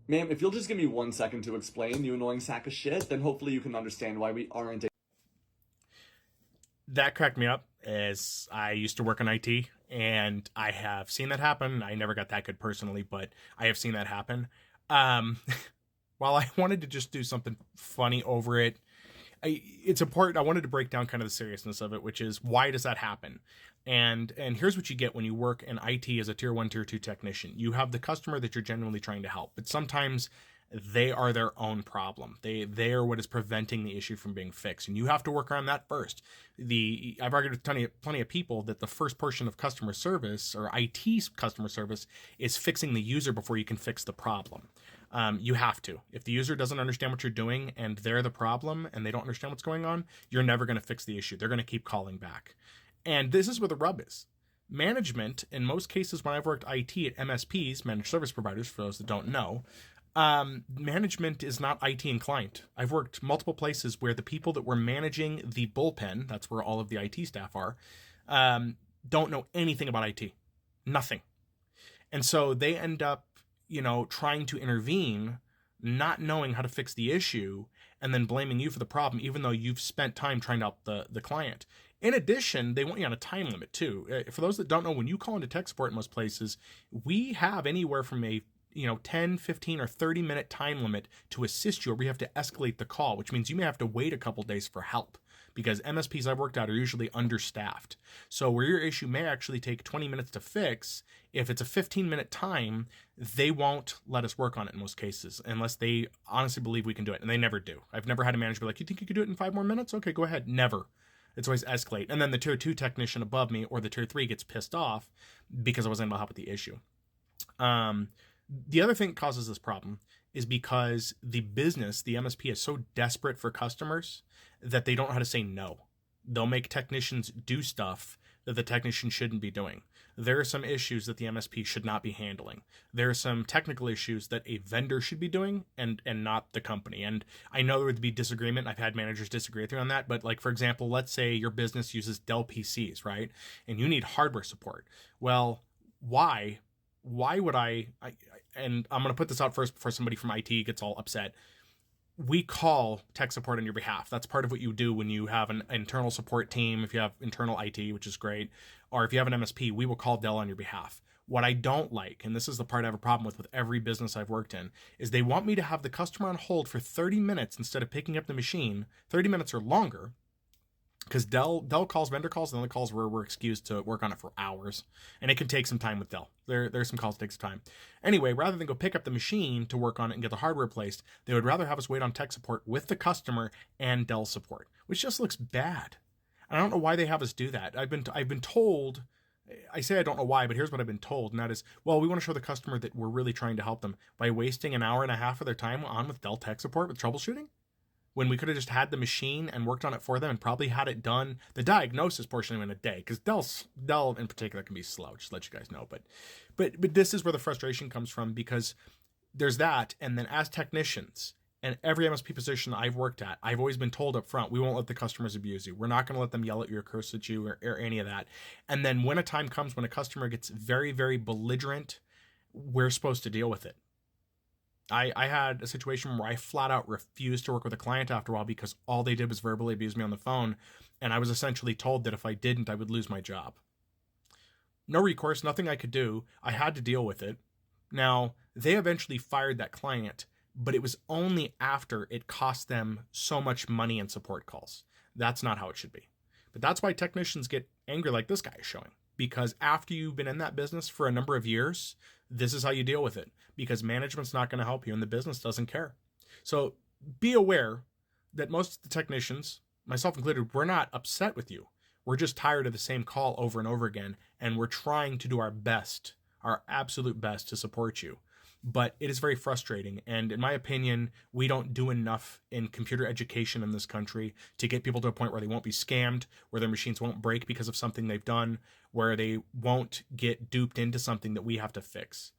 Ma'am, if you'll just give me 1 second to explain, you annoying sack of shit, then hopefully you can understand why we aren't a That cracked me up as I used to work in IT and I have seen that happen. I never got that good personally, but I have seen that happen. Um, while I wanted to just do something funny over it, it's important. I wanted to break down kind of the seriousness of it, which is why does that happen? And here's what you get when you work in IT as a tier 1, tier 2 technician. You have the customer that you're genuinely trying to help, but sometimes they are their own problem. They are what is preventing the issue from being fixed, and you have to work around that first. I've argued with plenty of people that the first portion of customer service or IT customer service is fixing the user before you can fix the problem. You have to. If the user doesn't understand what you're doing and they're the problem and they don't understand what's going on, you're never going to fix the issue. They're going to keep calling back. And this is where the rub is. Management, in most cases when I've worked IT at MSPs, managed service providers, for those that don't know, management is not IT inclined. I've worked multiple places where the people that were managing the bullpen, that's where all of the IT staff are, don't know anything about IT. Nothing. And so they end up, trying to intervene, not knowing how to fix the issue, and then blaming you for the problem, even though you've spent time trying to help the client. In addition, they want you on a time limit too. For those that don't know, when you call into tech support in most places, we have anywhere from a 10, 15, or 30-minute time limit to assist you, or we have to escalate the call, which means you may have to wait a couple days for help because MSPs I've worked out are usually understaffed. So where your issue may actually take 20 minutes to fix, if it's a 15-minute time, they won't let us work on it in most cases unless they honestly believe we can do it, and they never do. I've never had a manager be like, you think you could do it in 5 more minutes? Okay, go ahead. Never. It's always escalate. And then the tier 2 technician above me or the tier 3 gets pissed off because I wasn't able to help with the issue. The other thing that causes this problem is because the business, the MSP, is so desperate for customers that they don't know how to say no. They'll make technicians do stuff that the technician shouldn't be doing. There are some issues that the MSP should not be handling. There are some technical issues that a vendor should be doing and not the company. And I know there would be disagreement. I've had managers disagree with me on that. But like, for example, let's say your business uses Dell PCs, right? And you need hardware support. Well, why would and I'm going to put this out first before somebody from IT gets all upset. We call tech support on your behalf. That's part of what you do when you have an internal support team. If you have internal IT, which is great, or if you have an MSP, we will call Dell on your behalf. What I don't like, and this is the part I have a problem with every business I've worked in, is they want me to have the customer on hold for 30 minutes instead of picking up the machine, 30 minutes or longer, because Dell calls, vendor calls, and other calls where we're excused to work on it for hours, and it can take some time with Dell. There's some calls that take some time. Anyway, rather than go pick up the machine to work on it and get the hardware replaced, they would rather have us wait on tech support with the customer and Dell support, which just looks bad. I don't know why they have us do that. I've been told. I say I don't know why, but here's what I've been told, and that is, well, we want to show the customer that we're really trying to help them by wasting an hour and a half of their time on with Dell tech support with troubleshooting, when we could have just had the machine and worked on it for them and probably had it done, the diagnosis portion in a day, because Dell in particular can be slow, just to let you guys know. But this is where the frustration comes from, because there's that, and then as technicians, and every MSP position I've worked at, I've always been told up front, we won't let the customers abuse you. We're not going to let them yell at you or curse at you or any of that. And then when a time comes when a customer gets very, very belligerent, we're supposed to deal with it. I had a situation where I flat out refused to work with a client after a while because all they did was verbally abuse me on the phone, and I was essentially told that if I didn't, I would lose my job. No recourse, nothing I could do. I had to deal with it. Now, they eventually fired that client, but it was only after it cost them so much money in support calls. That's not how it should be. But that's why technicians get angry like this guy is showing. Because after you've been in that business for a number of years, this is how you deal with it. Because management's not going to help you and the business doesn't care. So be aware that most of the technicians, myself included, we're not upset with you. We're just tired of the same call over and over again. And we're trying to do our best, our absolute best to support you. But it is very frustrating. And in my opinion, we don't do enough in computer education in this country to get people to a point where they won't be scammed, where their machines won't break because of something they've done, where they won't get duped into something that we have to fix.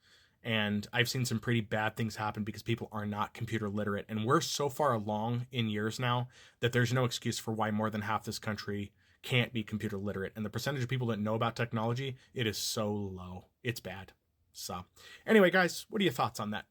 And I've seen some pretty bad things happen because people are not computer literate. And we're so far along in years now that there's no excuse for why more than half this country can't be computer literate. And the percentage of people that know about technology, it is so low. It's bad. So anyway, guys, what are your thoughts on that?